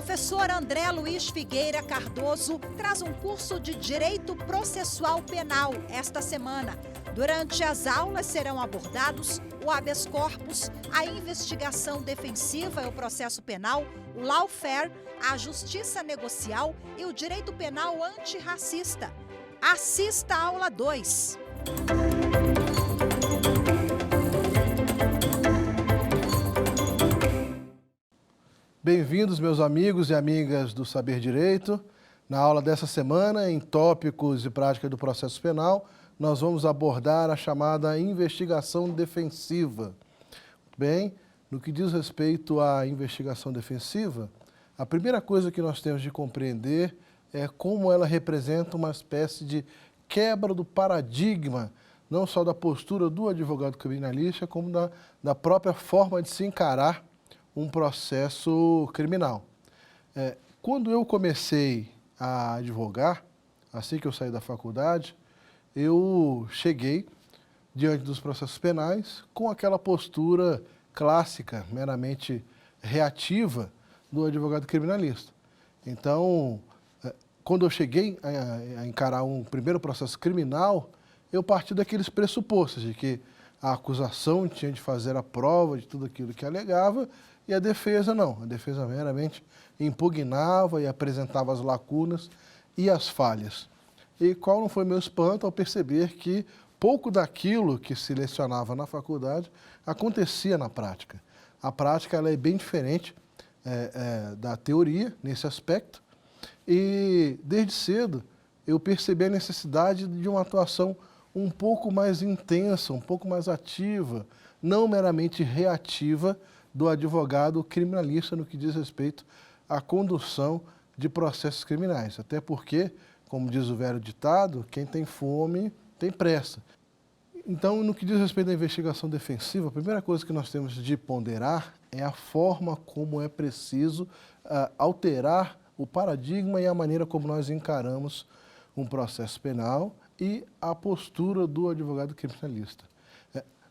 Professor André Luiz Figueira Cardoso traz um curso de Direito Processual Penal esta semana. Durante as aulas serão abordados o habeas corpus, a investigação defensiva e o processo penal, o lawfare, a justiça negocial e o direito penal antirracista. Assista a aula 2. Bem-vindos, meus amigos e amigas do Saber Direito. Na aula dessa semana, em tópicos e prática do processo penal, nós vamos abordar a chamada investigação defensiva. Bem, no que diz respeito à investigação defensiva, a primeira coisa que nós temos de compreender é como ela representa uma espécie de quebra do paradigma, não só da postura do advogado criminalista, como da própria forma de se encarar um processo criminal. Quando eu comecei a advogar, assim que eu saí da faculdade, eu cheguei diante dos processos penais com aquela postura clássica, meramente reativa do advogado criminalista. Então, quando eu cheguei a encarar um primeiro processo criminal, eu parti daqueles pressupostos de que a acusação tinha de fazer a prova de tudo aquilo que alegava e a defesa não. A defesa meramente impugnava e apresentava as lacunas e as falhas. E qual não foi meu espanto ao perceber que pouco daquilo que se lecionava na faculdade acontecia na prática. A prática ela é bem diferente da teoria nesse aspecto e desde cedo eu percebi a necessidade de uma atuação um pouco mais intensa, um pouco mais ativa, não meramente reativa do advogado criminalista no que diz respeito à condução de processos criminais. Até porque, como diz o velho ditado, quem tem fome tem pressa. Então, no que diz respeito à investigação defensiva, a primeira coisa que nós temos de ponderar é a forma como é preciso alterar o paradigma e a maneira como nós encaramos um processo penal e a postura do advogado criminalista.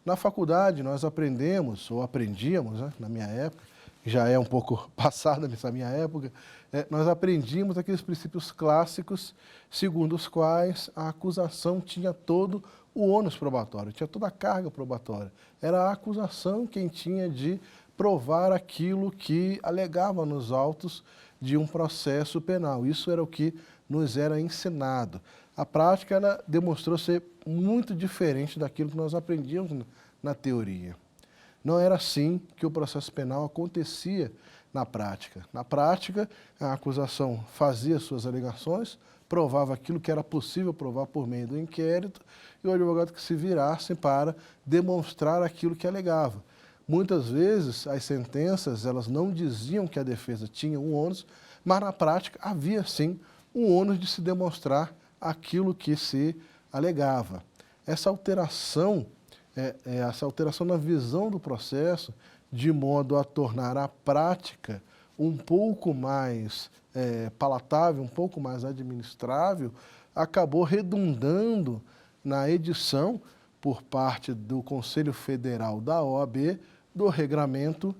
Na faculdade, nós aprendemos, ou aprendíamos, né, na minha época, já é um pouco passada nessa minha época, nós aprendíamos aqueles princípios clássicos segundo os quais a acusação tinha todo o ônus probatório, tinha toda a carga probatória. Era a acusação quem tinha de provar aquilo que alegava nos autos de um processo penal. Isso era o que nos era ensinado. A prática ela demonstrou ser muito diferente daquilo que nós aprendíamos na teoria. Não era assim que o processo penal acontecia na prática. Na prática, a acusação fazia suas alegações, provava aquilo que era possível provar por meio do inquérito e o advogado que se virasse para demonstrar aquilo que alegava. Muitas vezes, as sentenças elas não diziam que a defesa tinha um ônus, mas na prática havia sim um ônus de se demonstrar aquilo que se alegava. Essa alteração na visão do processo, de modo a tornar a prática um pouco mais palatável, um pouco mais administrável, acabou redundando na edição, por parte do Conselho Federal da OAB, do Regramento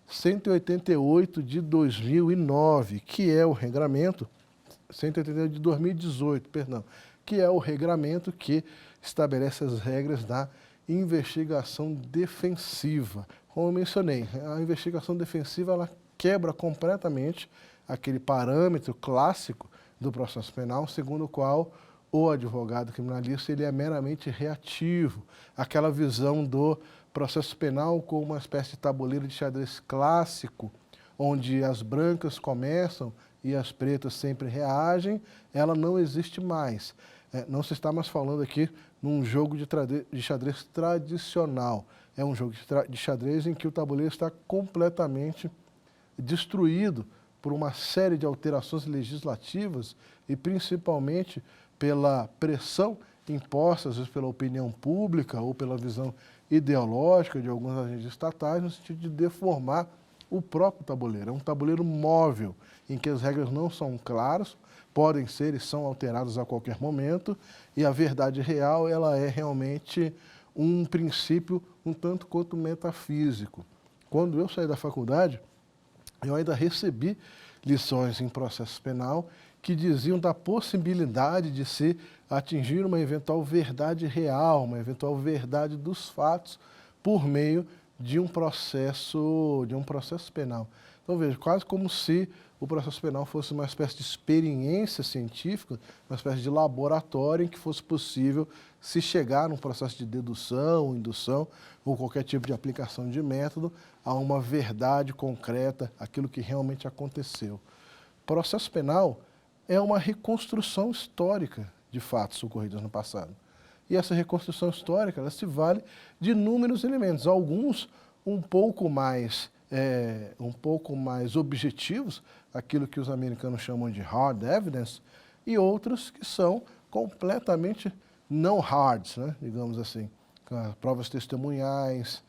188 de 2009, que é o regramento 188 de 2018, perdão, que é o regramento que estabelece as regras da investigação defensiva. Como eu mencionei, a investigação defensiva ela quebra completamente aquele parâmetro clássico do processo penal, segundo o qual o advogado criminalista ele é meramente reativo. Aquela visão do processo penal como uma espécie de tabuleiro de xadrez clássico, onde as brancas começam e as pretas sempre reagem, ela não existe mais. Não se está mais falando aqui num jogo de xadrez tradicional. É um jogo de xadrez em que o tabuleiro está completamente destruído por uma série de alterações legislativas e principalmente pela pressão imposta, às vezes pela opinião pública ou pela visão ideológica de alguns agentes estatais, no sentido de deformar o próprio tabuleiro. É um tabuleiro móvel, em que as regras não são claras, podem ser e são alteradas a qualquer momento, e a verdade real ela é realmente um princípio um tanto quanto metafísico. Quando eu saí da faculdade, eu ainda recebi lições em processo penal que diziam da possibilidade de se atingir uma eventual verdade real, uma eventual verdade dos fatos por meio de um processo penal. Então, veja, quase como se o processo penal fosse uma espécie de experiência científica, uma espécie de laboratório em que fosse possível se chegar num processo de dedução, indução ou qualquer tipo de aplicação de método a uma verdade concreta, aquilo que realmente aconteceu. O processo penal é uma reconstrução histórica de fatos ocorridos no passado. E essa reconstrução histórica, ela se vale de inúmeros elementos, alguns um pouco mais objetivos, aquilo que os americanos chamam de hard evidence, e outros que são completamente não hards, né, digamos assim, provas testemunhais,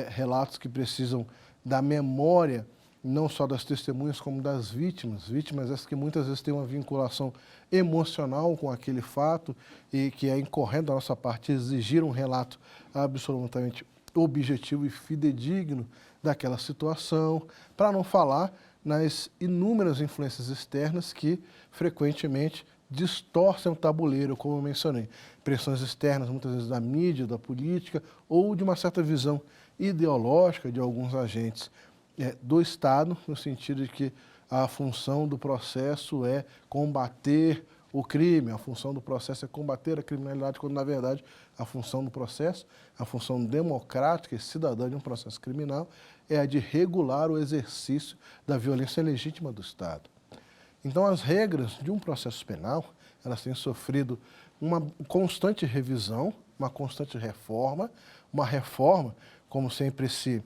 relatos que precisam da memória, não só das testemunhas, como das vítimas essas que muitas vezes têm uma vinculação emocional com aquele fato e que é incorreto da nossa parte exigir um relato absolutamente objetivo e fidedigno daquela situação, para não falar nas inúmeras influências externas que frequentemente distorcem o tabuleiro, como eu mencionei. Pressões externas, muitas vezes da mídia, da política, ou de uma certa visão ideológica de alguns agentes do Estado, no sentido de que a função do processo é combater o crime, a função do processo é combater a criminalidade, quando, na verdade, a função do processo, a função democrática e cidadã de um processo criminal é a de regular o exercício da violência legítima do Estado. Então, as regras de um processo penal, elas têm sofrido uma constante revisão, uma constante reforma, uma reforma, como sempre se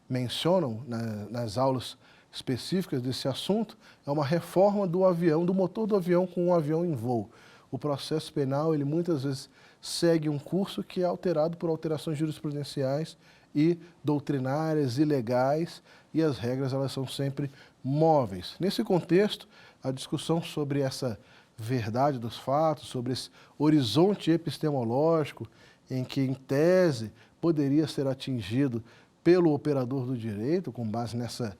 mencionam nas aulas específicas desse assunto, é uma reforma do avião, do motor do avião com um avião em voo. O processo penal, ele muitas vezes segue um curso que é alterado por alterações jurisprudenciais e doutrinárias e legais, e as regras elas são sempre móveis. Nesse contexto, a discussão sobre essa verdade dos fatos, sobre esse horizonte epistemológico em que, em tese, poderia ser atingido pelo operador do direito, com base nessa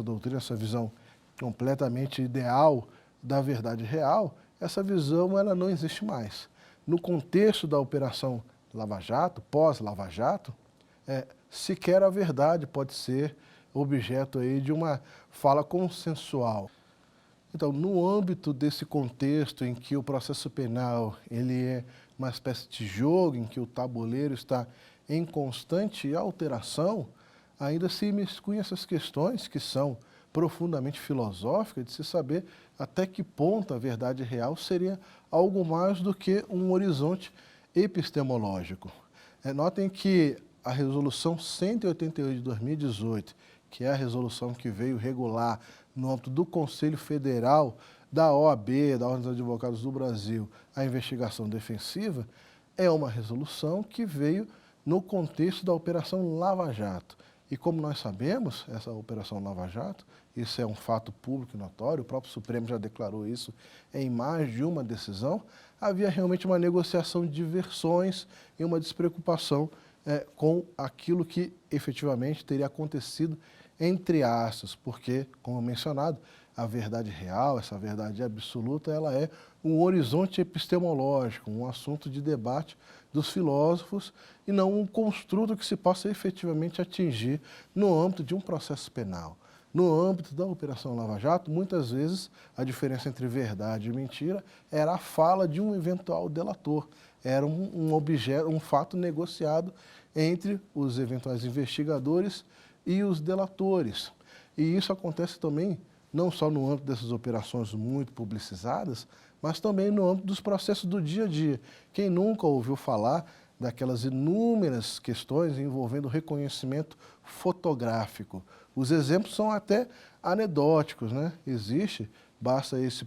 doutrina, essa visão completamente ideal da verdade real, essa visão ela não existe mais. No contexto da Operação Lava Jato, pós-Lava Jato, sequer a verdade pode ser objeto aí de uma fala consensual. Então, no âmbito desse contexto em que o processo penal ele é uma espécie de jogo, em que o tabuleiro está em constante alteração, ainda se imiscuem essas questões que são profundamente filosóficas, de se saber até que ponto a verdade real seria algo mais do que um horizonte epistemológico. Notem que a Resolução 188 de 2018, que é a resolução que veio regular no âmbito do Conselho Federal, da OAB, da Ordem dos Advogados do Brasil, a investigação defensiva, é uma resolução que veio no contexto da Operação Lava Jato. E como nós sabemos, essa Operação Lava Jato, isso é um fato público e notório, o próprio Supremo já declarou isso em mais de uma decisão, havia realmente uma negociação de versões e uma despreocupação com aquilo que efetivamente teria acontecido entre aspas, porque, como mencionado, a verdade real, essa verdade absoluta, ela é um horizonte epistemológico, um assunto de debate dos filósofos e não um construto que se possa efetivamente atingir no âmbito de um processo penal. No âmbito da Operação Lava Jato, muitas vezes a diferença entre verdade e mentira era a fala de um eventual delator, era um fato negociado entre os eventuais investigadores e os delatores. E isso acontece também não só no âmbito dessas operações muito publicizadas, mas também no âmbito dos processos do dia a dia. Quem nunca ouviu falar daquelas inúmeras questões envolvendo reconhecimento fotográfico? Os exemplos são até anedóticos, né? Existe, basta se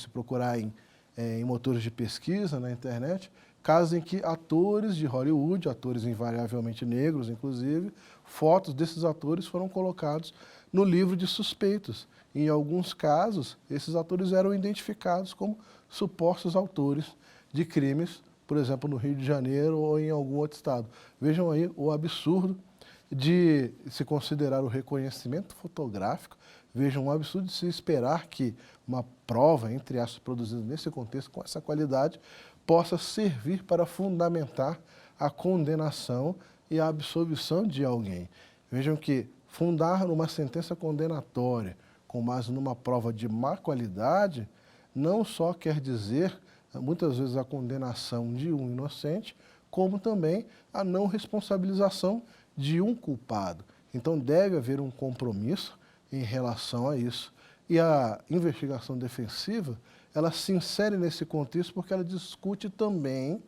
procurar em motores de pesquisa na internet, casos em que atores de Hollywood, atores invariavelmente negros, inclusive, fotos desses atores foram colocados no livro de suspeitos. Em alguns casos, esses atores eram identificados como supostos autores de crimes, por exemplo, no Rio de Janeiro ou em algum outro estado. Vejam aí o absurdo de se considerar o reconhecimento fotográfico. Vejam, um absurdo de se esperar que uma prova, entre aspas, produzida nesse contexto, com essa qualidade, possa servir para fundamentar a condenação e a absolvição de alguém. Vejam que fundar uma sentença condenatória com base numa prova de má qualidade não só quer dizer, muitas vezes, a condenação de um inocente, como também a não responsabilização de um culpado. Então deve haver um compromisso em relação a isso. E a investigação defensiva, ela se insere nesse contexto porque ela discute também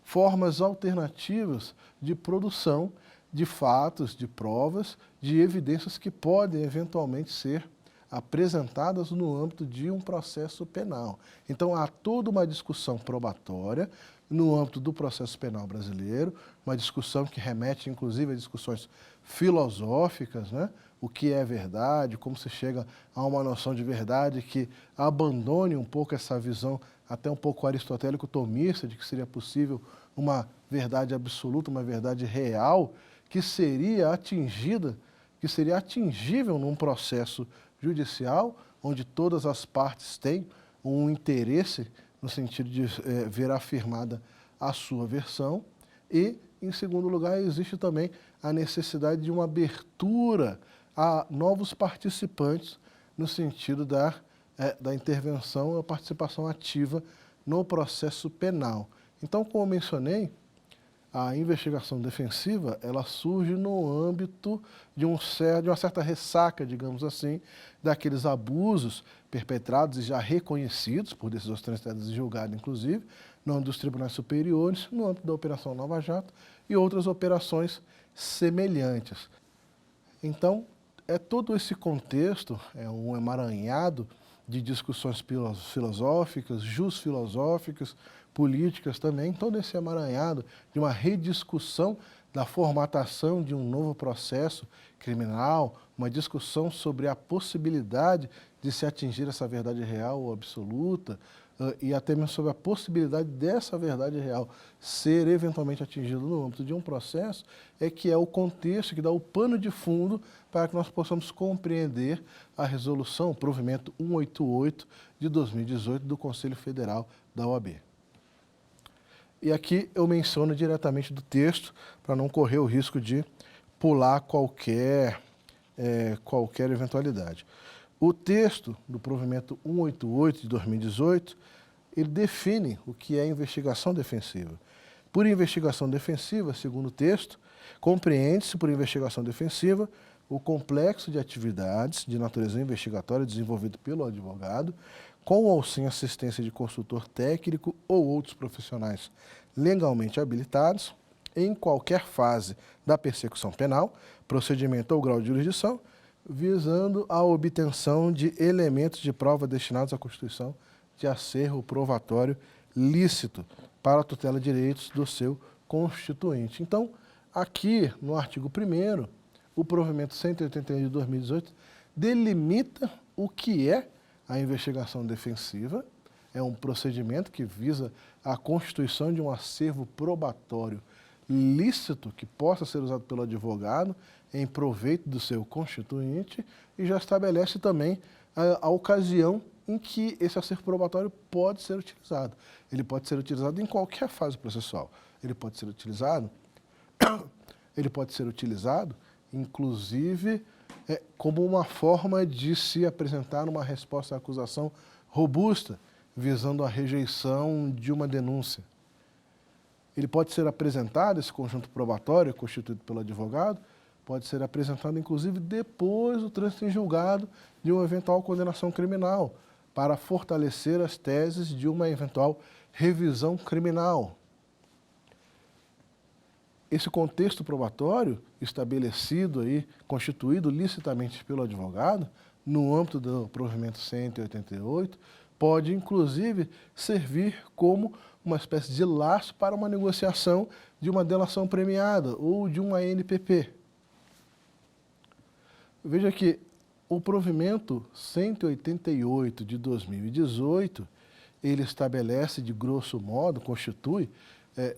formas alternativas de produção de fatos, de provas, de evidências que podem eventualmente ser apresentadas no âmbito de um processo penal. Então há toda uma discussão probatória no âmbito do processo penal brasileiro, uma discussão que remete inclusive a discussões filosóficas, né? O que é verdade, como se chega a uma noção de verdade que abandone um pouco essa visão até um pouco aristotélico-tomista de que seria possível uma verdade absoluta, uma verdade real, que seria atingida, que seria atingível num processo judicial, onde todas as partes têm um interesse no sentido de ver afirmada a sua versão. E, em segundo lugar, existe também a necessidade de uma abertura a novos participantes no sentido da intervenção e a participação ativa no processo penal. Então, como eu mencionei, a investigação defensiva, ela surge no âmbito de uma certa ressaca, digamos assim, daqueles abusos perpetrados e já reconhecidos por decisões transitadas e julgadas, inclusive, no âmbito dos tribunais superiores, no âmbito da Operação Lava Jato e outras operações semelhantes. Então, é todo esse contexto, é um emaranhado de discussões filosóficas, jusfilosóficas, políticas também, todo esse emaranhado de uma rediscussão da formatação de um novo processo criminal, uma discussão sobre a possibilidade de se atingir essa verdade real ou absoluta, e até mesmo sobre a possibilidade dessa verdade real ser eventualmente atingida no âmbito de um processo, é que é o contexto que dá o pano de fundo para que nós possamos compreender a resolução, o provimento 188 de 2018 do Conselho Federal da OAB. E aqui eu menciono diretamente do texto, para não correr o risco de pular qualquer eventualidade. O texto do provimento 188 de 2018, ele define o que é investigação defensiva. Por investigação defensiva, segundo o texto, compreende-se por investigação defensiva o complexo de atividades de natureza investigatória desenvolvido pelo advogado, com ou sem assistência de consultor técnico ou outros profissionais legalmente habilitados, em qualquer fase da persecução penal, procedimento ou grau de jurisdição, visando a obtenção de elementos de prova destinados à constituição de acervo provatório lícito para a tutela de direitos do seu constituinte. Então, aqui no artigo 1º, o provimento 181 de 2018 delimita o que é a investigação defensiva. É um procedimento que visa a constituição de um acervo probatório lícito que possa ser usado pelo advogado em proveito do seu constituinte e já estabelece também a ocasião em que esse acervo probatório pode ser utilizado. Ele pode ser utilizado em qualquer fase processual. Ele pode ser utilizado, inclusive, como uma forma de se apresentar uma resposta à acusação robusta, visando a rejeição de uma denúncia. Ele pode ser apresentado, esse conjunto probatório constituído pelo advogado, pode ser apresentado, inclusive, depois do trânsito em julgado de uma eventual condenação criminal, para fortalecer as teses de uma eventual revisão criminal. Esse contexto probatório, estabelecido aí, constituído licitamente pelo advogado, no âmbito do provimento 188, pode, inclusive, servir como uma espécie de laço para uma negociação de uma delação premiada ou de uma ANPP. Veja que o provimento 188 de 2018, ele estabelece, de grosso modo,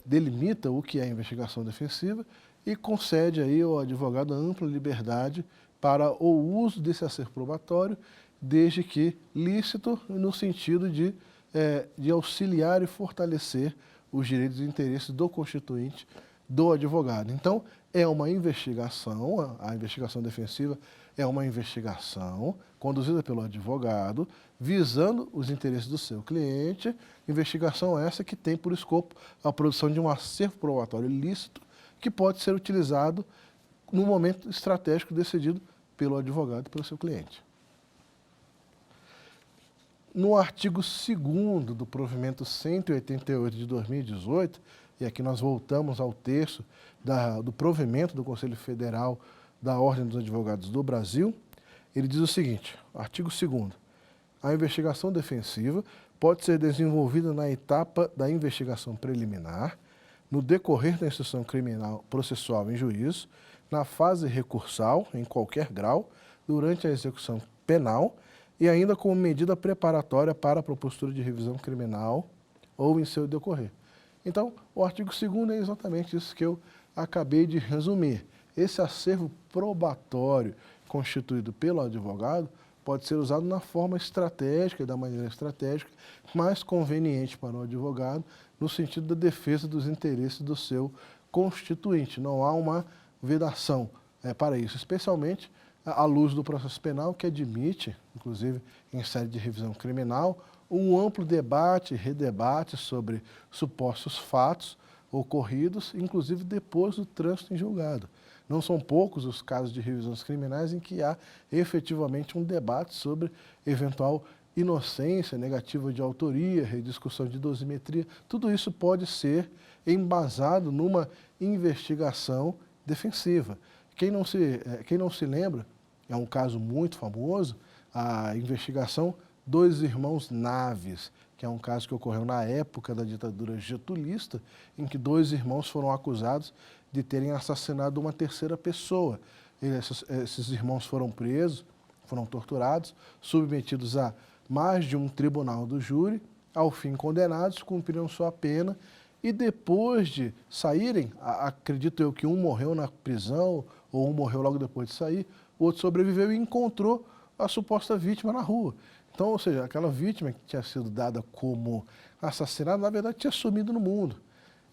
delimita o que é a investigação defensiva e concede aí ao advogado ampla liberdade para o uso desse acervo probatório, desde que lícito no sentido de auxiliar e fortalecer os direitos e interesses do constituinte do advogado. Então, é uma investigação, a investigação defensiva é uma investigação conduzida pelo advogado, visando os interesses do seu cliente, investigação essa que tem por escopo a produção de um acervo probatório lícito que pode ser utilizado no momento estratégico decidido pelo advogado e pelo seu cliente. No artigo 2º do provimento 188 de 2018, e aqui nós voltamos ao texto do provimento do Conselho Federal da Ordem dos Advogados do Brasil, ele diz o seguinte, artigo 2º, a investigação defensiva pode ser desenvolvida na etapa da investigação preliminar, no decorrer da instrução criminal processual em juízo, na fase recursal, em qualquer grau, durante a execução penal e ainda como medida preparatória para a propositura de revisão criminal ou em seu decorrer. Então, o artigo 2º é exatamente isso que eu acabei de resumir. Esse acervo probatório constituído pelo advogado pode ser usado na forma estratégica e da maneira estratégica mais conveniente para o advogado no sentido da defesa dos interesses do seu constituinte. Não há uma vedação para isso, especialmente à luz do processo penal, que admite, inclusive em sede de revisão criminal, um amplo debate e redebate sobre supostos fatos ocorridos, inclusive depois do trânsito em julgado. Não são poucos os casos de revisões criminais em que há efetivamente um debate sobre eventual inocência, negativa de autoria, rediscussão de dosimetria. Tudo isso pode ser embasado numa investigação defensiva. Quem não se lembra, é um caso muito famoso, a investigação dos irmãos Naves, que é um caso que ocorreu na época da ditadura getulista, em que 2 irmãos foram acusados de terem assassinado uma terceira pessoa. Esses irmãos foram presos, foram torturados, submetidos a mais de um tribunal do júri, ao fim condenados, cumpriram sua pena e depois de saírem, acredito eu que um morreu na prisão ou um morreu logo depois de sair, o outro sobreviveu e encontrou a suposta vítima na rua. Então, ou seja, aquela vítima que tinha sido dada como assassinada, na verdade tinha sumido no mundo.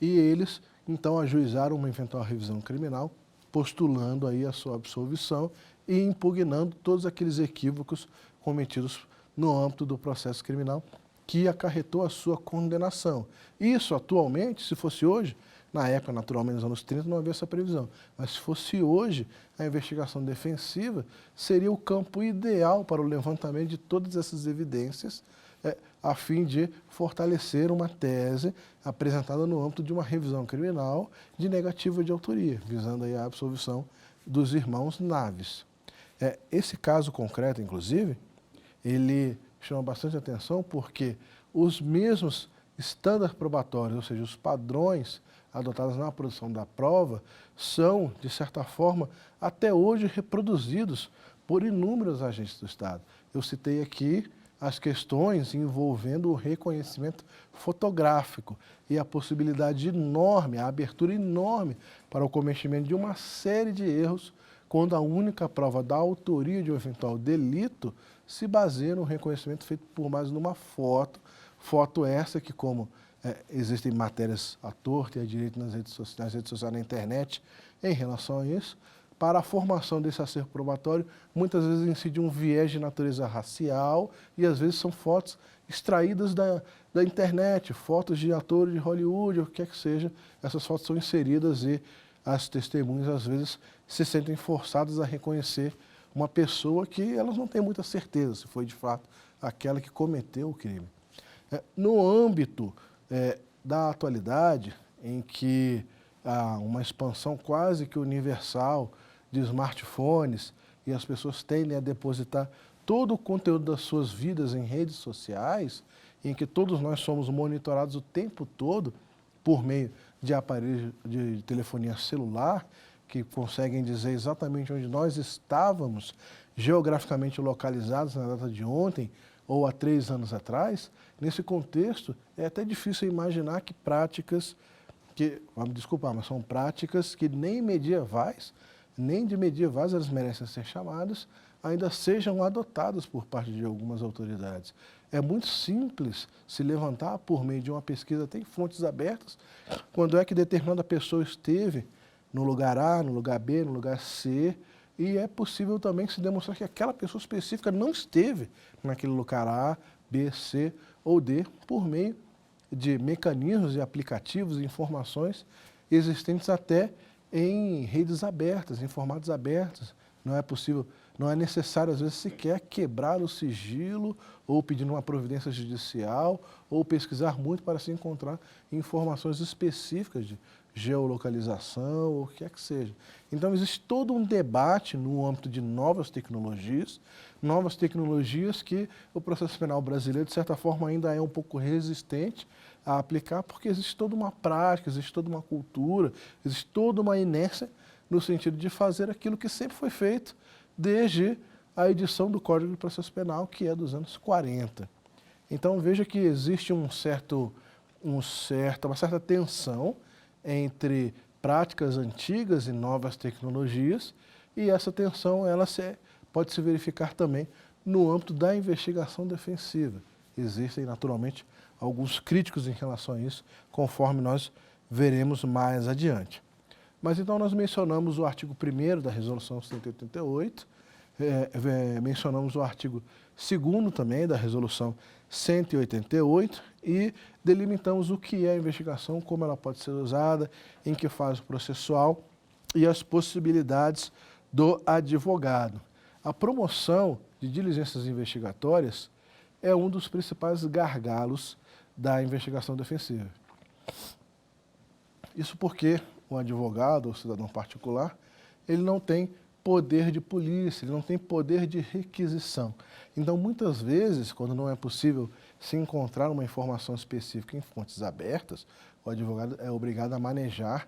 E eles, então, ajuizaram uma eventual revisão criminal, postulando aí a sua absolvição e impugnando todos aqueles equívocos cometidos no âmbito do processo criminal que acarretou a sua condenação. Isso, atualmente, se fosse hoje, na época, naturalmente, nos anos 30, não havia essa previsão. Mas se fosse hoje, a investigação defensiva seria o campo ideal para o levantamento de todas essas evidências, a fim de fortalecer uma tese apresentada no âmbito de uma revisão criminal de negativa de autoria, visando aí a absolvição dos irmãos Naves. Esse caso concreto, inclusive, ele chama bastante atenção porque os mesmos estándares probatórios, ou seja, os padrões adotados na produção da prova, são, de certa forma, até hoje reproduzidos por inúmeros agentes do Estado. Eu citei aqui as questões envolvendo o reconhecimento fotográfico e a possibilidade enorme, a abertura enorme para o cometimento de uma série de erros quando a única prova da autoria de um eventual delito se baseia no reconhecimento feito por mais numa foto essa que, como existem matérias à torta e à direita nas redes sociais, na internet, em relação a isso, para a formação desse acervo probatório, muitas vezes incide um viés de natureza racial e às vezes são fotos extraídas da internet, fotos de atores de Hollywood, ou o que quer que seja, essas fotos são inseridas e as testemunhas às vezes se sentem forçadas a reconhecer uma pessoa que elas não têm muita certeza se foi de fato aquela que cometeu o crime. No âmbito da atualidade, em que há uma expansão quase que universal de smartphones e as pessoas tendem a depositar todo o conteúdo das suas vidas em redes sociais, em que todos nós somos monitorados o tempo todo por meio de aparelhos de telefonia celular, que conseguem dizer exatamente onde nós estávamos geograficamente localizados na data de ontem ou há 3 anos atrás. Nesse contexto, é até difícil imaginar que práticas que, vamos desculpar, mas são práticas que nem medievais, nem de medievais elas merecem ser chamadas, ainda sejam adotadas por parte de algumas autoridades. É muito simples se levantar por meio de uma pesquisa, tem fontes abertas, quando é que determinada pessoa esteve no lugar A, no lugar B, no lugar C, e é possível também se demonstrar que aquela pessoa específica não esteve naquele lugar A, B, C ou D, por meio de mecanismos e aplicativos e informações existentes até em redes abertas, em formatos abertos. Não é possível, não é necessário, às vezes, sequer quebrar o sigilo ou pedir uma providência judicial ou pesquisar muito para se encontrar informações específicas de geolocalização ou o que quer que seja. Então, existe todo um debate no âmbito de novas tecnologias que o processo penal brasileiro, de certa forma, ainda é um pouco resistente a aplicar, porque existe toda uma prática, existe toda uma cultura, existe toda uma inércia no sentido de fazer aquilo que sempre foi feito desde a edição do Código de Processo Penal, que é dos anos 40. Então, veja que existe uma certa tensão entre práticas antigas e novas tecnologias, e essa tensão pode se verificar também no âmbito da investigação defensiva. Existem, naturalmente, alguns críticos em relação a isso, conforme nós veremos mais adiante. Mas então nós mencionamos o artigo 1º da Resolução 188, mencionamos o artigo 2º também da Resolução 188 e delimitamos o que é a investigação, como ela pode ser usada, em que fase processual e as possibilidades do advogado. A promoção de diligências investigatórias é um dos principais gargalos da investigação defensiva. Isso porque o advogado, ou cidadão particular, ele não tem poder de polícia, ele não tem poder de requisição. Então, muitas vezes, quando não é possível se encontrar uma informação específica em fontes abertas, o advogado é obrigado a manejar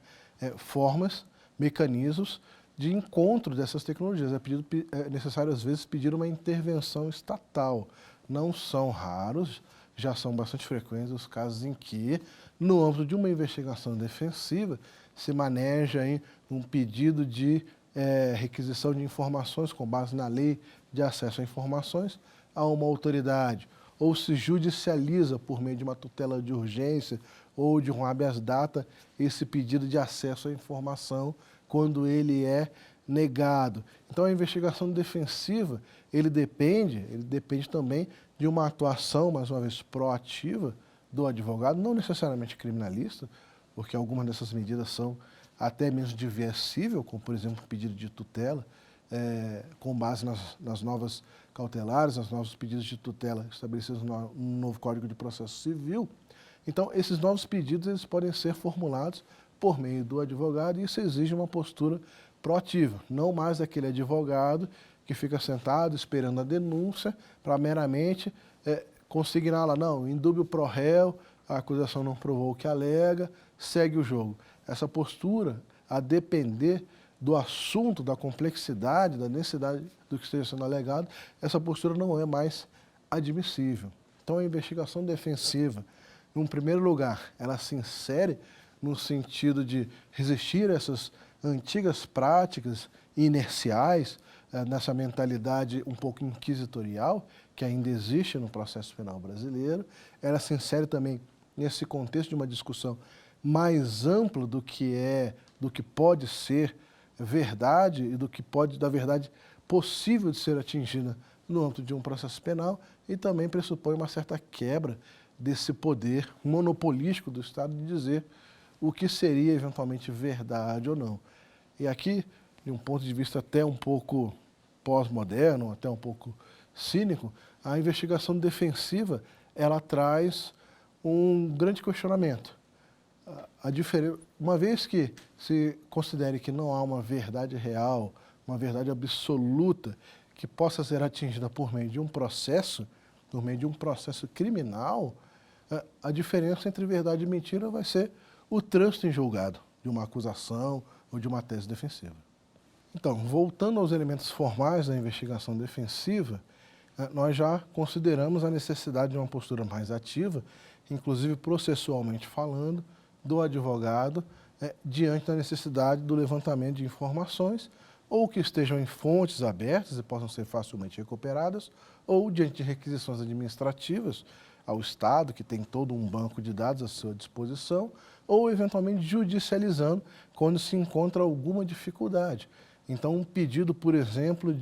formas, mecanismos de encontro dessas tecnologias. É necessário, às vezes, pedir uma intervenção estatal. Não são raros, já são bastante frequentes os casos em que, no âmbito de uma investigação defensiva, se maneja aí um pedido de requisição de informações com base na lei de acesso a informações a uma autoridade, ou se judicializa por meio de uma tutela de urgência ou de um habeas data esse pedido de acesso à informação quando ele é negado. Então, a investigação defensiva, ele depende também de uma atuação, mais uma vez, proativa do advogado, não necessariamente criminalista, porque algumas dessas medidas são até mesmo de viés civil, como, por exemplo, o pedido de tutela, com base nas novas cautelares, nos novos pedidos de tutela estabelecidos no novo Código de Processo Civil. Então, esses novos pedidos eles podem ser formulados por meio do advogado e isso exige uma postura proativa, não mais aquele advogado que fica sentado esperando a denúncia para meramente consignar lá, não, indúbio pro réu, a acusação não provou o que alega, segue o jogo. Essa postura, a depender do assunto, da complexidade, da necessidade do que esteja sendo alegado, essa postura não é mais admissível. Então, a investigação defensiva, em primeiro lugar, ela se insere no sentido de resistir a essas antigas práticas inerciais, nessa mentalidade um pouco inquisitorial, que ainda existe no processo penal brasileiro. Ela se insere também nesse contexto de uma discussão mais ampla do que pode ser verdade e da verdade possível de ser atingida no âmbito de um processo penal e também pressupõe uma certa quebra desse poder monopolístico do Estado de dizer o que seria eventualmente verdade ou não. E aqui, de um ponto de vista até um pouco pós-moderno, até um pouco cínico, a investigação defensiva, ela traz um grande questionamento. Uma vez que se considere que não há uma verdade real, uma verdade absoluta que possa ser atingida por meio de um processo criminal, a diferença entre verdade e mentira vai ser o trânsito em julgado de uma acusação ou de uma tese defensiva. Então, voltando aos elementos formais da investigação defensiva, nós já consideramos a necessidade de uma postura mais ativa, inclusive processualmente falando, do advogado diante da necessidade do levantamento de informações, ou que estejam em fontes abertas e possam ser facilmente recuperadas, ou diante de requisições administrativas ao Estado, que tem todo um banco de dados à sua disposição, ou eventualmente judicializando quando se encontra alguma dificuldade. Então, um pedido, por exemplo,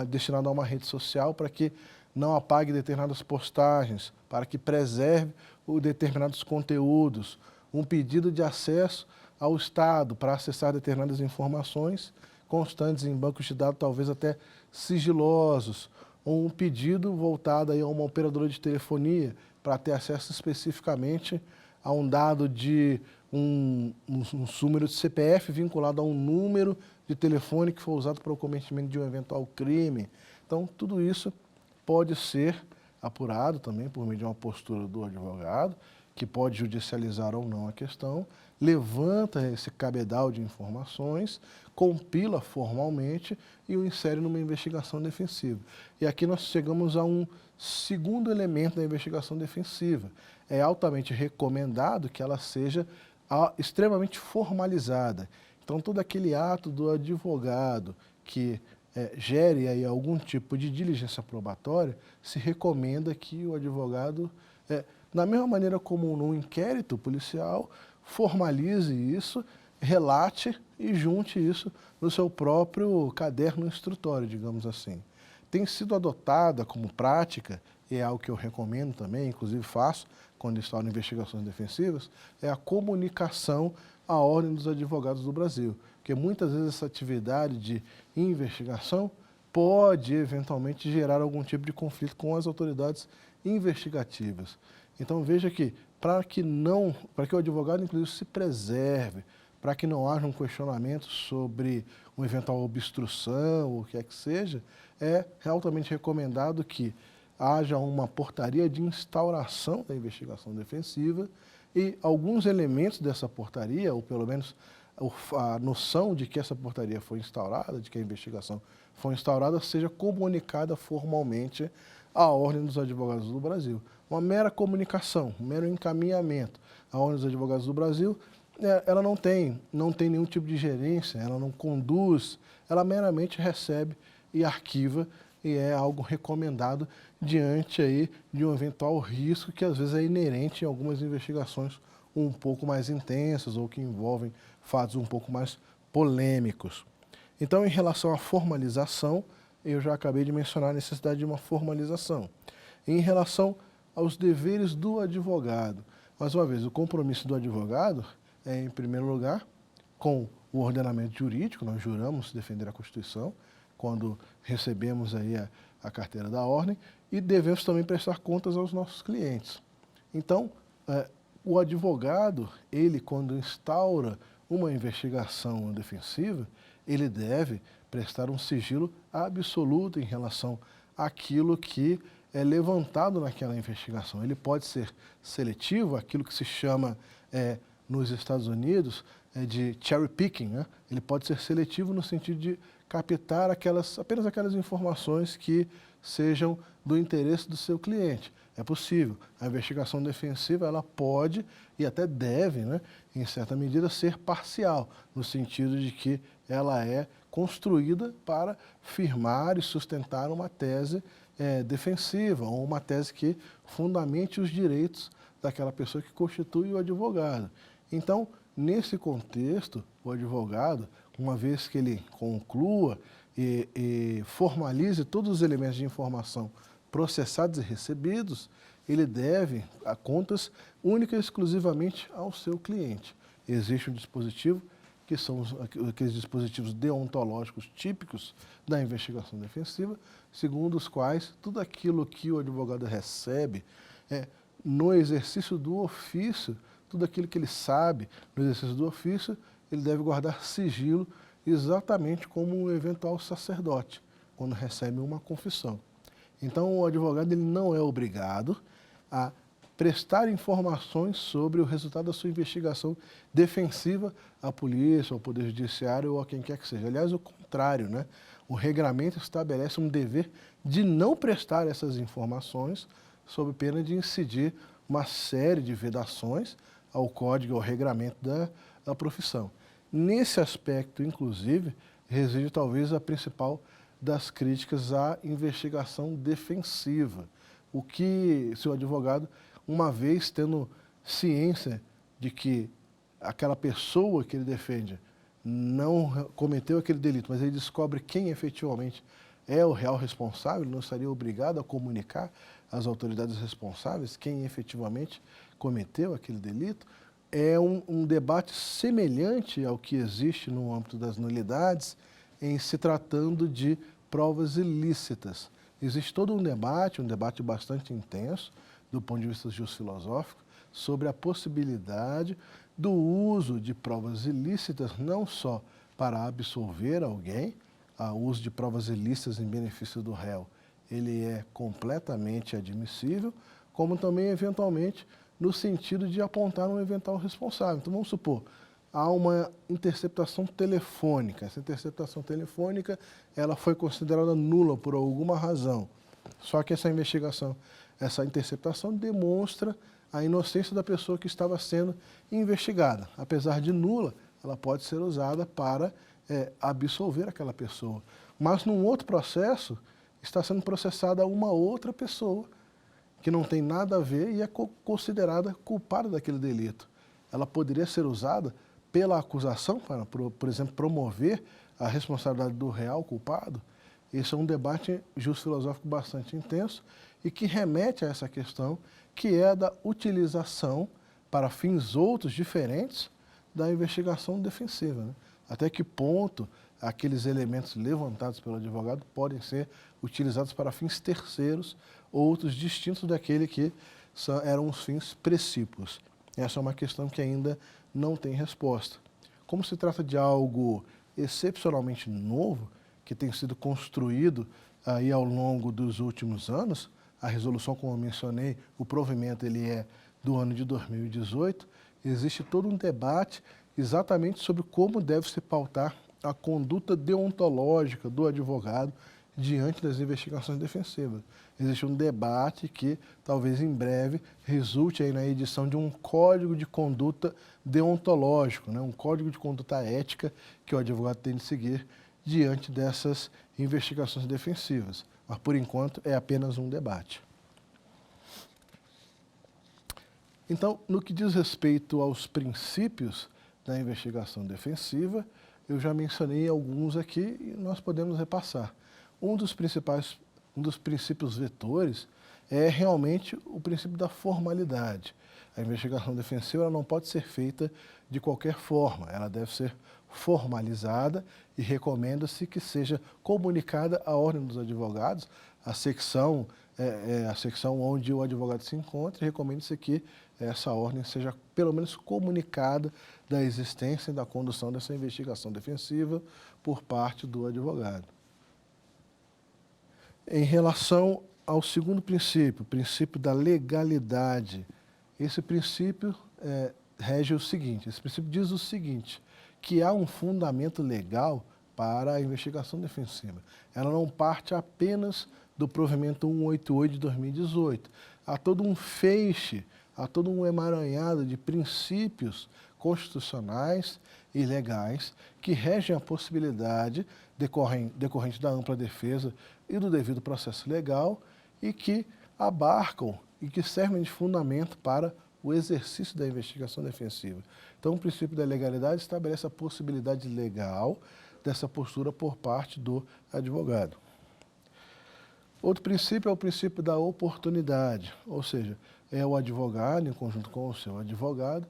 destinado a uma rede social para que não apague determinadas postagens, para que preserve determinados conteúdos, um pedido de acesso ao Estado para acessar determinadas informações constantes em bancos de dados, talvez até sigilosos, ou um pedido voltado aí a uma operadora de telefonia para ter acesso especificamente a um dado de um número de CPF vinculado a um número de telefone que foi usado para o cometimento de um eventual crime. Então, tudo isso pode ser apurado também por meio de uma postura do advogado, que pode judicializar ou não a questão, levanta esse cabedal de informações, compila formalmente e o insere numa investigação defensiva. E aqui nós chegamos a um segundo elemento da investigação defensiva. É altamente recomendado que ela seja extremamente formalizada. Então, todo aquele ato do advogado que gere aí algum tipo de diligência probatória, se recomenda que o advogado, da mesma maneira como num inquérito policial, formalize isso, relate e junte isso no seu próprio caderno instrutório, digamos assim. Tem sido adotada como prática, e é algo que eu recomendo também, inclusive faço quando instauro investigações defensivas, é a comunicação à Ordem dos Advogados do Brasil. Porque muitas vezes essa atividade de investigação pode eventualmente gerar algum tipo de conflito com as autoridades investigativas. Então veja que para que o advogado inclusive se preserve, para que não haja um questionamento sobre uma eventual obstrução ou o que é que seja, é altamente recomendado que haja uma portaria de instauração da investigação defensiva e alguns elementos dessa portaria, ou pelo menos a noção de que essa portaria foi instaurada, de que a investigação foi instaurada, seja comunicada formalmente à Ordem dos Advogados do Brasil. Uma mera comunicação, um mero encaminhamento à Ordem dos Advogados do Brasil, ela não tem nenhum tipo de gerência, ela não conduz, ela meramente recebe e arquiva, e é algo recomendado diante aí de um eventual risco que às vezes é inerente em algumas investigações um pouco mais intensas ou que envolvem fatos um pouco mais polêmicos. Então, em relação à formalização, eu já acabei de mencionar a necessidade de uma formalização. Em relação aos deveres do advogado, mais uma vez, o compromisso do advogado é, em primeiro lugar, com o ordenamento jurídico, nós juramos defender a Constituição, quando recebemos aí a carteira da ordem, e devemos também prestar contas aos nossos clientes. Então, o advogado, ele quando instaura uma investigação defensiva, ele deve prestar um sigilo absoluto em relação àquilo que é levantado naquela investigação. Ele pode ser seletivo, aquilo que se chama nos Estados Unidos de cherry picking, né? Ele pode ser seletivo no sentido de captar apenas aquelas informações que sejam do interesse do seu cliente. É possível. A investigação defensiva ela pode e até deve, né, em certa medida, ser parcial, no sentido de que ela é construída para firmar e sustentar uma tese defensiva, ou uma tese que fundamente os direitos daquela pessoa que constitui o advogado. Então, nesse contexto, o advogado, uma vez que ele conclua e formalize todos os elementos de informação processados e recebidos, ele deve a contas única e exclusivamente ao seu cliente. Existe um dispositivo, que são aqueles dispositivos deontológicos típicos da investigação defensiva, segundo os quais tudo aquilo que o advogado recebe no exercício do ofício, tudo aquilo que ele sabe no exercício do ofício, ele deve guardar sigilo exatamente como um eventual sacerdote, quando recebe uma confissão. Então, o advogado ele não é obrigado a prestar informações sobre o resultado da sua investigação defensiva à polícia, ao Poder Judiciário ou a quem quer que seja. Aliás, o contrário, né? O regramento estabelece um dever de não prestar essas informações sob pena de incidir uma série de vedações ao código, ao regramento da profissão. Nesse aspecto, inclusive, reside talvez a principal das críticas à investigação defensiva. O que, se o advogado, uma vez tendo ciência de que aquela pessoa que ele defende não cometeu aquele delito, mas ele descobre quem efetivamente é o real responsável, não estaria obrigado a comunicar às autoridades responsáveis quem efetivamente cometeu aquele delito. É um debate semelhante ao que existe no âmbito das nulidades em se tratando de provas ilícitas. Existe todo um debate bastante intenso, do ponto de vista filosófico, sobre a possibilidade do uso de provas ilícitas não só para absolver alguém, o uso de provas ilícitas em benefício do réu, ele é completamente admissível, como também, eventualmente, no sentido de apontar um eventual responsável. Então, vamos supor, há uma interceptação telefônica. Essa interceptação telefônica ela foi considerada nula por alguma razão. Só que essa investigação, essa interceptação demonstra a inocência da pessoa que estava sendo investigada. Apesar de nula, ela pode ser usada para absolver aquela pessoa. Mas, num outro processo, está sendo processada uma outra pessoa que não tem nada a ver e é considerada culpada daquele delito. Ela poderia ser usada pela acusação para, por exemplo, promover a responsabilidade do real culpado. Esse é um debate filosófico bastante intenso e que remete a essa questão que é da utilização para fins outros diferentes da investigação defensiva, né? Até que ponto aqueles elementos levantados pelo advogado podem ser utilizados para fins terceiros, outros distintos daquele que eram os fins precípios. Essa é uma questão que ainda não tem resposta. Como se trata de algo excepcionalmente novo, que tem sido construído aí ao longo dos últimos anos, a resolução, como eu mencionei, o provimento ele é do ano de 2018, existe todo um debate exatamente sobre como deve se pautar a conduta deontológica do advogado diante das investigações defensivas. Existe um debate que talvez em breve resulte aí na edição de um código de conduta deontológico, né? Um código de conduta ética que o advogado tem de seguir diante dessas investigações defensivas. Mas, por enquanto, é apenas um debate. Então, no que diz respeito aos princípios da investigação defensiva, eu já mencionei alguns aqui e nós podemos repassar. Um dos princípios vetores é realmente o princípio da formalidade. A investigação defensiva ela não pode ser feita de qualquer forma, ela deve ser formalizada e recomenda-se que seja comunicada à Ordem dos Advogados, a secção onde o advogado se encontra, e recomenda-se que essa ordem seja pelo menos comunicada da existência e da condução dessa investigação defensiva por parte do advogado. Em relação ao segundo princípio, o princípio da legalidade, esse princípio rege o seguinte, esse princípio diz o seguinte, que há um fundamento legal para a investigação defensiva. Ela não parte apenas do provimento 188 de 2018. Há todo um feixe, há todo um emaranhado de princípios constitucionais e legais que regem a possibilidade decorrente da ampla defesa e do devido processo legal e que abarcam e que servem de fundamento para o exercício da investigação defensiva. Então, o princípio da legalidade estabelece a possibilidade legal dessa postura por parte do advogado. Outro princípio é o princípio da oportunidade, ou seja, é o advogado em conjunto com o seu advogado,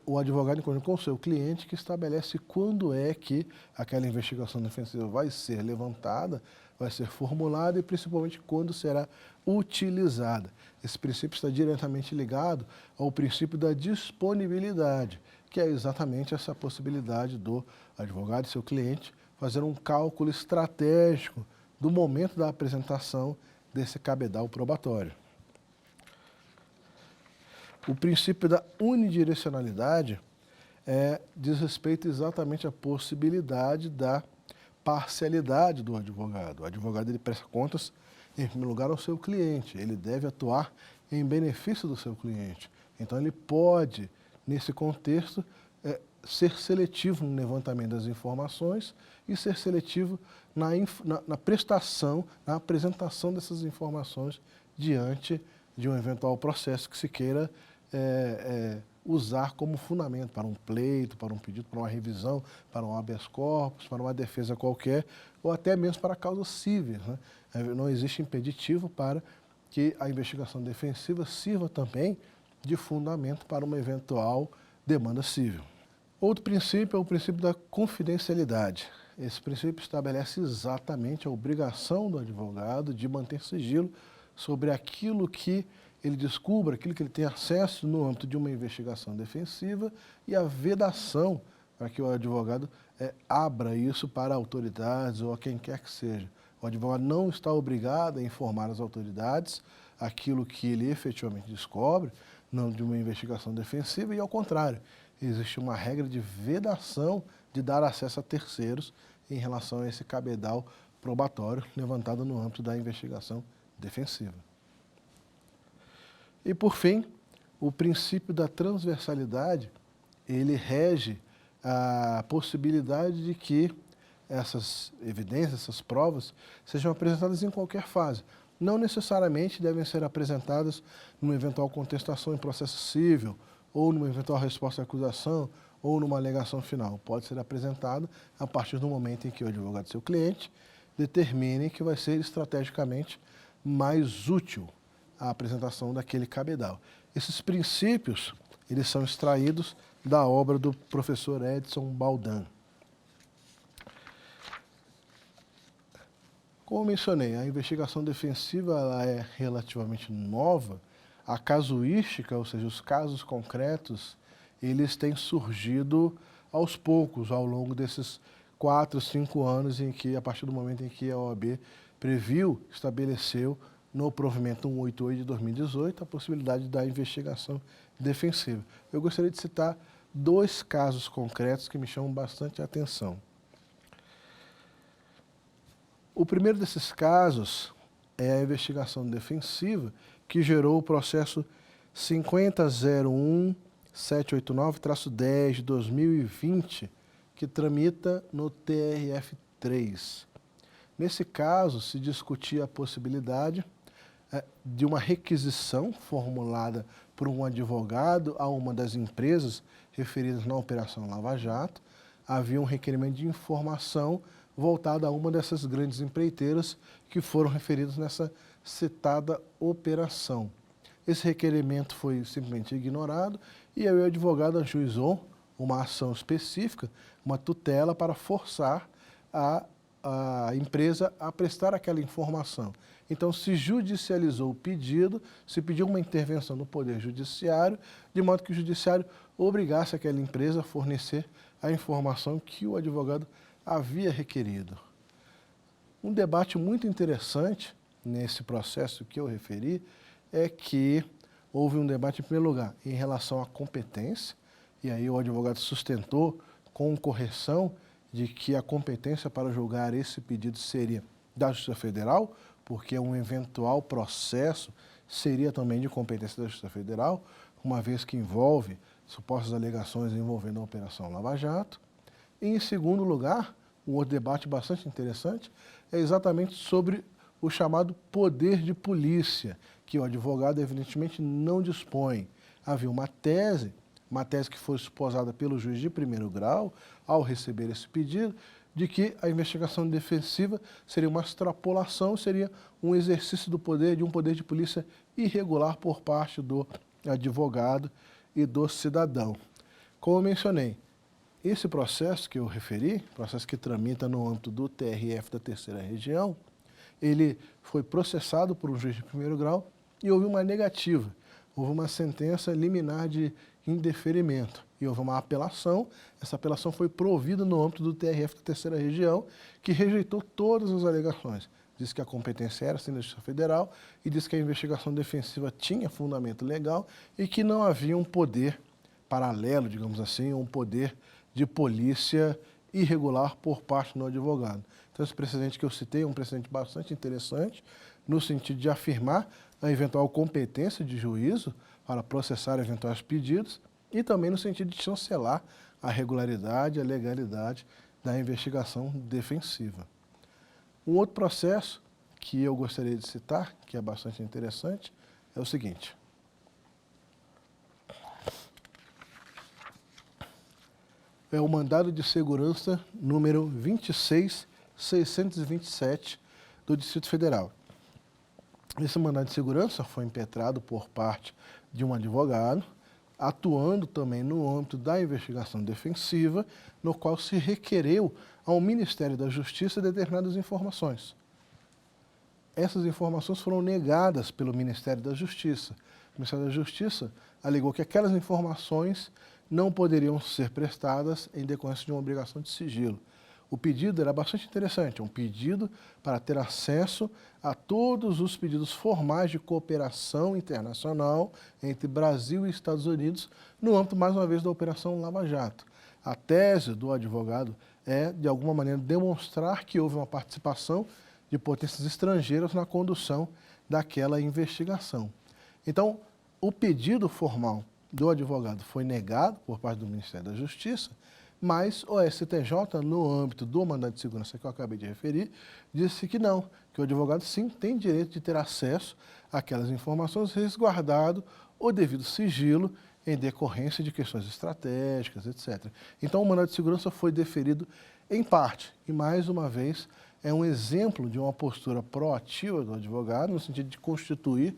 o advogado em conjunto com o seu cliente que estabelece quando é que aquela investigação defensiva vai ser levantada, vai ser formulada e principalmente quando será utilizada. Esse princípio está diretamente ligado ao princípio da disponibilidade, que é exatamente essa possibilidade do advogado e seu cliente fazer um cálculo estratégico do momento da apresentação desse cabedal probatório. O princípio da unidirecionalidade diz respeito exatamente à possibilidade da parcialidade do advogado. O advogado ele presta contas, em primeiro lugar, ao seu cliente. Ele deve atuar em benefício do seu cliente. Então, ele pode nesse contexto, ser seletivo no levantamento das informações e ser seletivo na prestação, na apresentação dessas informações diante de um eventual processo que se queira usar como fundamento para um pleito, para um pedido, para uma revisão, para um habeas corpus, para uma defesa qualquer, ou até mesmo para causas cíveis, né? Não existe impeditivo para que a investigação defensiva sirva também de fundamento para uma eventual demanda civil. Outro princípio é o princípio da confidencialidade. Esse princípio estabelece exatamente a obrigação do advogado de manter sigilo sobre aquilo que ele descubra, aquilo que ele tem acesso no âmbito de uma investigação defensiva e a vedação para que o advogado abra isso para autoridades ou a quem quer que seja. O advogado não está obrigado a informar as autoridades aquilo que ele efetivamente descobre no âmbito de uma investigação defensiva e, ao contrário, existe uma regra de vedação de dar acesso a terceiros em relação a esse cabedal probatório levantado no âmbito da investigação defensiva. E, por fim, o princípio da transversalidade, ele rege a possibilidade de que essas evidências, essas provas, sejam apresentadas em qualquer fase. Não necessariamente devem ser apresentadas numa eventual contestação em processo civil, ou numa eventual resposta à acusação, ou numa alegação final. Pode ser apresentado a partir do momento em que o advogado, seu cliente, determine que vai ser estrategicamente mais útil a apresentação daquele cabedal. Esses princípios, eles são extraídos da obra do professor Edson Baldan. Como mencionei, a investigação defensiva ela é relativamente nova. A casuística, ou seja, os casos concretos, eles têm surgido aos poucos, ao longo desses 4, 5 anos, em que, a partir do momento em que a OAB previu, estabeleceu no provimento 188 de 2018 a possibilidade da investigação defensiva. Eu gostaria de citar 2 casos concretos que me chamam bastante a atenção. O primeiro desses casos é a investigação defensiva que gerou o processo 50.01.789-10 de 2020, que tramita no TRF3. Nesse caso, se discutia a possibilidade de uma requisição formulada por um advogado a uma das empresas referidas na Operação Lava Jato. Havia um requerimento de informação voltado a uma dessas grandes empreiteiras que foram referidas nessa citada operação. Esse requerimento foi simplesmente ignorado e aí o advogado ajuizou uma ação específica, uma tutela para forçar a empresa a prestar aquela informação. Então, se judicializou o pedido, se pediu uma intervenção do Poder Judiciário, de modo que o Judiciário obrigasse aquela empresa a fornecer a informação que o advogado havia requerido. Um debate muito interessante nesse processo que eu referi é que houve um debate, em primeiro lugar, em relação à competência, e aí o advogado sustentou com correção de que a competência para julgar esse pedido seria da Justiça Federal, porque um eventual processo seria também de competência da Justiça Federal, uma vez que envolve supostas alegações envolvendo a Operação Lava Jato. E, em segundo lugar, um outro debate bastante interessante é exatamente sobre o chamado poder de polícia, que o advogado evidentemente não dispõe. Havia uma tese que foi suposada pelo juiz de primeiro grau, ao receber esse pedido, de que a investigação defensiva seria uma extrapolação, seria um exercício do poder, de um poder de polícia irregular por parte do advogado e do cidadão. Como eu mencionei, esse processo que eu referi, processo que tramita no âmbito do TRF da Terceira Região, ele foi processado por um juiz de primeiro grau e houve uma negativa, houve uma sentença liminar de indeferimento e houve uma apelação. Essa apelação foi provida no âmbito do TRF da Terceira Região, que rejeitou todas as alegações. Diz que a competência era sim da Justiça Federal e diz que a investigação defensiva tinha fundamento legal e que não havia um poder paralelo, digamos assim, um poder de polícia irregular por parte do advogado. Então, esse precedente que eu citei é um precedente bastante interessante, no sentido de afirmar a eventual competência de juízo para processar eventuais pedidos e também no sentido de chancelar a regularidade e a legalidade da investigação defensiva. Um outro processo que eu gostaria de citar, que é bastante interessante, é o seguinte. É o mandado de segurança número 26.627 do Distrito Federal. Esse mandado de segurança foi impetrado por parte de um advogado, atuando também no âmbito da investigação defensiva, no qual se requereu ao Ministério da Justiça determinadas informações. Essas informações foram negadas pelo Ministério da Justiça. O Ministério da Justiça alegou que aquelas informações não poderiam ser prestadas em decorrência de uma obrigação de sigilo. O pedido era bastante interessante, um pedido para ter acesso a todos os pedidos formais de cooperação internacional entre Brasil e Estados Unidos no âmbito, mais uma vez, da Operação Lava Jato. A tese do advogado é, de alguma maneira, demonstrar que houve uma participação de potências estrangeiras na condução daquela investigação. Então, o pedido formal do advogado foi negado por parte do Ministério da Justiça, mas o STJ, no âmbito do mandado de segurança que eu acabei de referir, disse que não, que o advogado sim tem direito de ter acesso àquelas informações, resguardado o devido sigilo em decorrência de questões estratégicas, etc. Então, o mandado de segurança foi deferido em parte, e mais uma vez é um exemplo de uma postura proativa do advogado, no sentido de constituir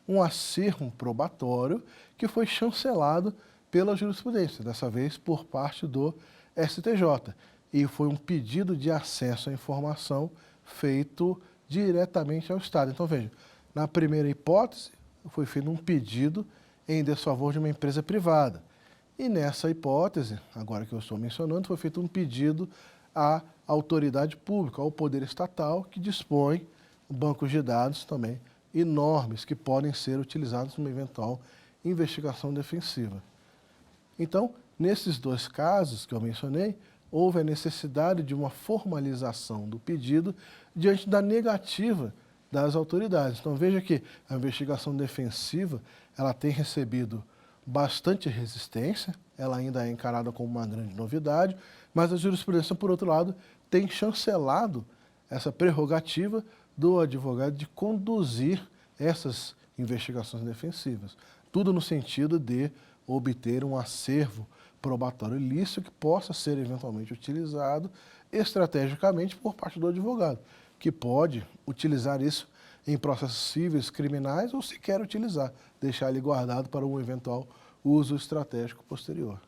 um acervo probatório que foi chancelado pela jurisprudência, dessa vez por parte do STJ. E foi um pedido de acesso à informação feito diretamente ao Estado. Então, veja, na primeira hipótese, foi feito um pedido em desfavor de uma empresa privada. E nessa hipótese, agora que eu estou mencionando, foi feito um pedido à autoridade pública, ao poder estatal, que dispõe bancos de dados também enormes que podem ser utilizados numa eventual investigação defensiva. Então, nesses dois casos que eu mencionei, houve a necessidade de uma formalização do pedido diante da negativa das autoridades. Então, veja que a investigação defensiva ela tem recebido bastante resistência, ela ainda é encarada como uma grande novidade, mas a jurisprudência, por outro lado, tem chancelado essa prerrogativa do advogado de conduzir essas investigações defensivas. Tudo no sentido de obter um acervo probatório ilícito que possa ser eventualmente utilizado estrategicamente por parte do advogado, que pode utilizar isso em processos cíveis, criminais ou sequer utilizar, deixar ele guardado para um eventual uso estratégico posterior.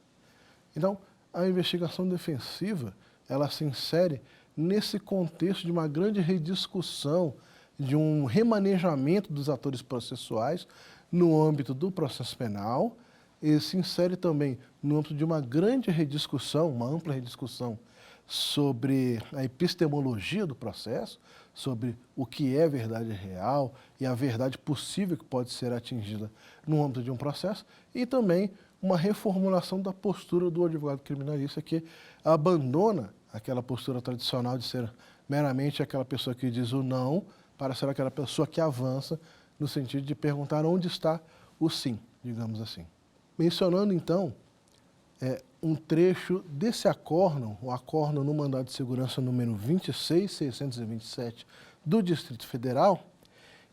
Então, a investigação defensiva, ela se insere nesse contexto de uma grande rediscussão, de um remanejamento dos atores processuais no âmbito do processo penal, e se insere também no âmbito de uma grande rediscussão, uma ampla rediscussão sobre a epistemologia do processo, sobre o que é verdade real e a verdade possível que pode ser atingida no âmbito de um processo, e também uma reformulação da postura do advogado criminalista que abandona aquela postura tradicional de ser meramente aquela pessoa que diz o não, para ser aquela pessoa que avança no sentido de perguntar onde está o sim, digamos assim. Mencionando, então, um trecho desse acórdão, o acórdão no mandado de segurança número 26.627 do Distrito Federal,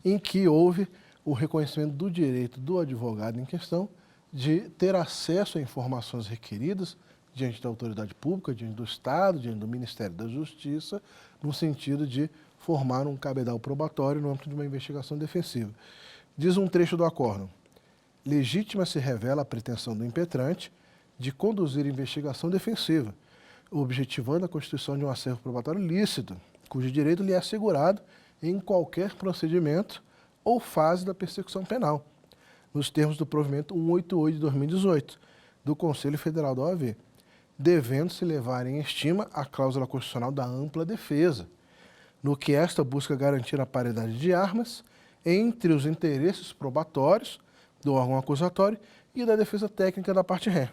em que houve o reconhecimento do direito do advogado em questão de ter acesso a informações requeridas diante da autoridade pública, diante do Estado, diante do Ministério da Justiça, no sentido de formar um cabedal probatório no âmbito de uma investigação defensiva. Diz um trecho do acórdão: legítima se revela a pretensão do impetrante de conduzir investigação defensiva, objetivando a constituição de um acervo probatório lícito, cujo direito lhe é assegurado em qualquer procedimento ou fase da persecução penal, nos termos do provimento 188 de 2018, do Conselho Federal da OAV, devendo-se levar em estima a cláusula constitucional da ampla defesa, no que esta busca garantir a paridade de armas entre os interesses probatórios do órgão acusatório e da defesa técnica da parte ré,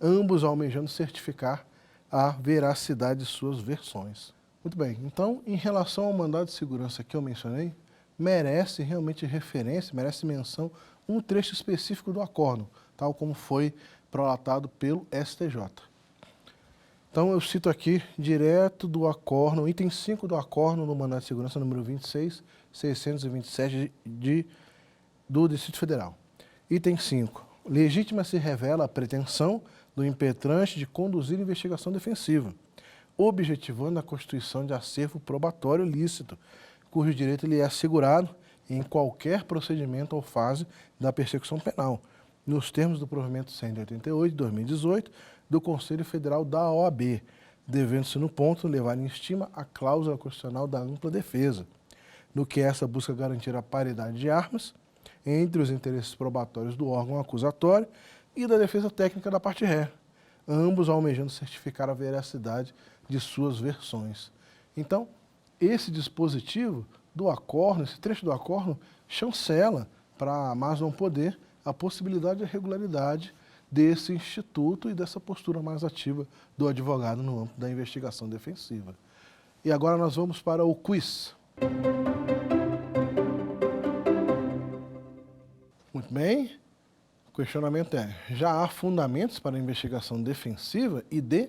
ambos almejando certificar a veracidade de suas versões. Muito bem, então, em relação ao mandado de segurança que eu mencionei, merece realmente referência, merece menção um trecho específico do acórdão, tal como foi prolatado pelo STJ. Então, eu cito aqui direto do acórdão, item 5 do acórdão do mandado de segurança número 26.627 do Distrito Federal. Item 5. Legítima se revela a pretensão do impetrante de conduzir investigação defensiva, objetivando a constituição de acervo probatório lícito, cujo direito lhe é assegurado em qualquer procedimento ou fase da persecução penal, nos termos do provimento 188 de 2018 do Conselho Federal da OAB, devendo-se no ponto levar em estima a cláusula constitucional da ampla defesa, no que essa busca garantir a paridade de armas entre os interesses probatórios do órgão acusatório e da defesa técnica da parte ré, ambos almejando certificar a veracidade de suas versões. Então, esse dispositivo do acórdão, esse trecho do acórdão, chancela, para mais não poder, a possibilidade de irregularidade desse instituto e dessa postura mais ativa do advogado no âmbito da investigação defensiva. E agora nós vamos para o quiz. Muito bem. O questionamento é: já há fundamentos para a investigação defensiva e de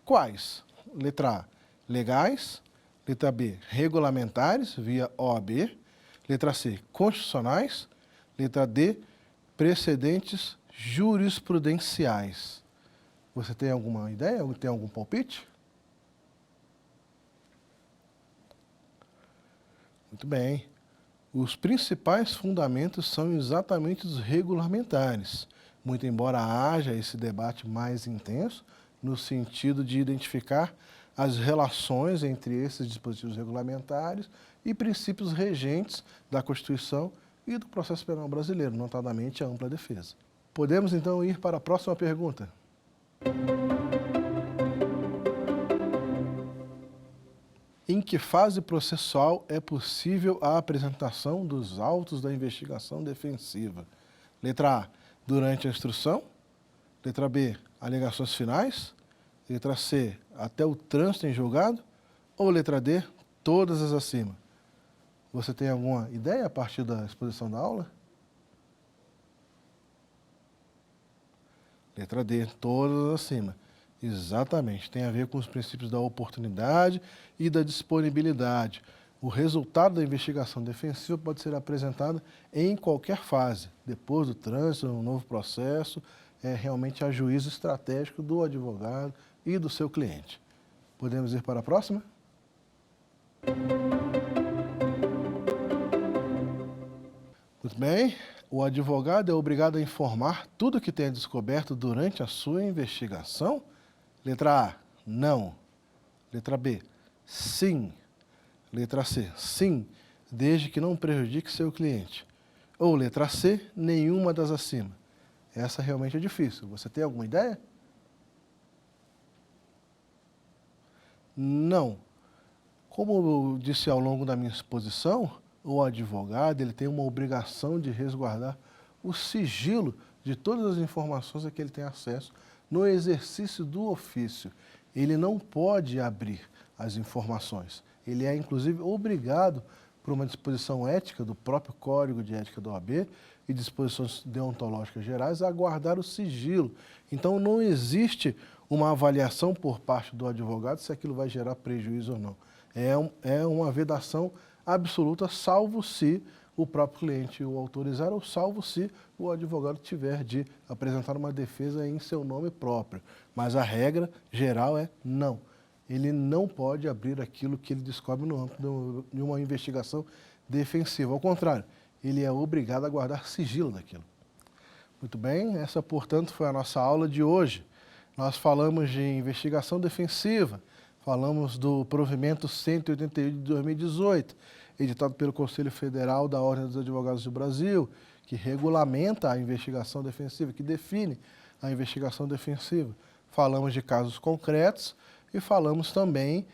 quais? Letra A, legais. Letra B, regulamentares, via OAB. Letra C, constitucionais. Letra D, precedentes jurisprudenciais. Você tem alguma ideia? Tem algum palpite? Muito bem. Os principais fundamentos são exatamente os regulamentares, muito embora haja esse debate mais intenso, no sentido de identificar as relações entre esses dispositivos regulamentares e princípios regentes da Constituição e do processo penal brasileiro, notadamente a ampla defesa. Podemos, então, ir para a próxima pergunta. Em que fase processual é possível a apresentação dos autos da investigação defensiva? Letra A, durante a instrução. Letra B, alegações finais. Letra C, até o trânsito em julgado. Ou letra D, todas as acima. Você tem alguma ideia a partir da exposição da aula? Letra D, todas acima. Exatamente, tem a ver com os princípios da oportunidade e da disponibilidade. O resultado da investigação defensiva pode ser apresentado em qualquer fase, depois do trânsito, no novo processo, é realmente a juízo estratégico do advogado e do seu cliente. Podemos ir para a próxima? Muito bem. O advogado é obrigado a informar tudo o que tenha descoberto durante a sua investigação? Letra A, não. Letra B, sim. Letra C, sim, desde que não prejudique seu cliente. Ou letra C, nenhuma das acima. Essa realmente é difícil. Você tem alguma ideia? Não. Como eu disse ao longo da minha exposição, o advogado ele tem uma obrigação de resguardar o sigilo de todas as informações a que ele tem acesso no exercício do ofício. Ele não pode abrir as informações. Ele é, inclusive, obrigado, por uma disposição ética do próprio Código de Ética da OAB e disposições deontológicas gerais, a guardar o sigilo. Então, não existe uma avaliação por parte do advogado se aquilo vai gerar prejuízo ou não. É uma vedação absoluta, salvo se o próprio cliente o autorizar ou salvo se o advogado tiver de apresentar uma defesa em seu nome próprio. Mas a regra geral é não. Ele não pode abrir aquilo que ele descobre no âmbito de uma investigação defensiva. Ao contrário, ele é obrigado a guardar sigilo daquilo. Muito bem, essa, portanto, foi a nossa aula de hoje. Nós falamos de investigação defensiva, falamos do provimento 188 de 2018, editado pelo Conselho Federal da Ordem dos Advogados do Brasil, que regulamenta a investigação defensiva, que define a investigação defensiva. Falamos de casos concretos e falamos também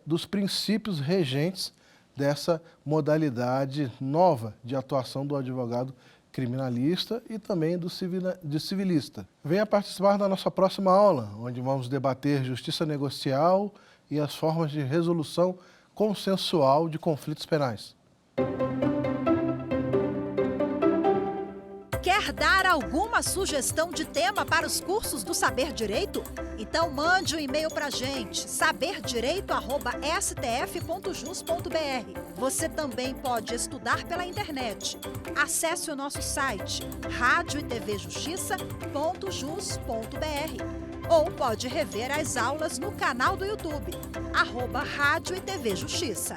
dos princípios regentes dessa modalidade nova de atuação do advogado criminalista e também do civilista. Venha participar da nossa próxima aula, onde vamos debater justiça negocial e as formas de resolução consensual de conflitos penais. Quer Quer dar alguma sugestão de tema para os cursos do Saber Direito? Então mande um e-mail para a gente, saberdireito@stf.jus.br. Você também pode estudar pela internet. Acesse o nosso site radioetvjustiça.jus.br ou pode rever as aulas no canal do YouTube, @Rádio e TV Justiça.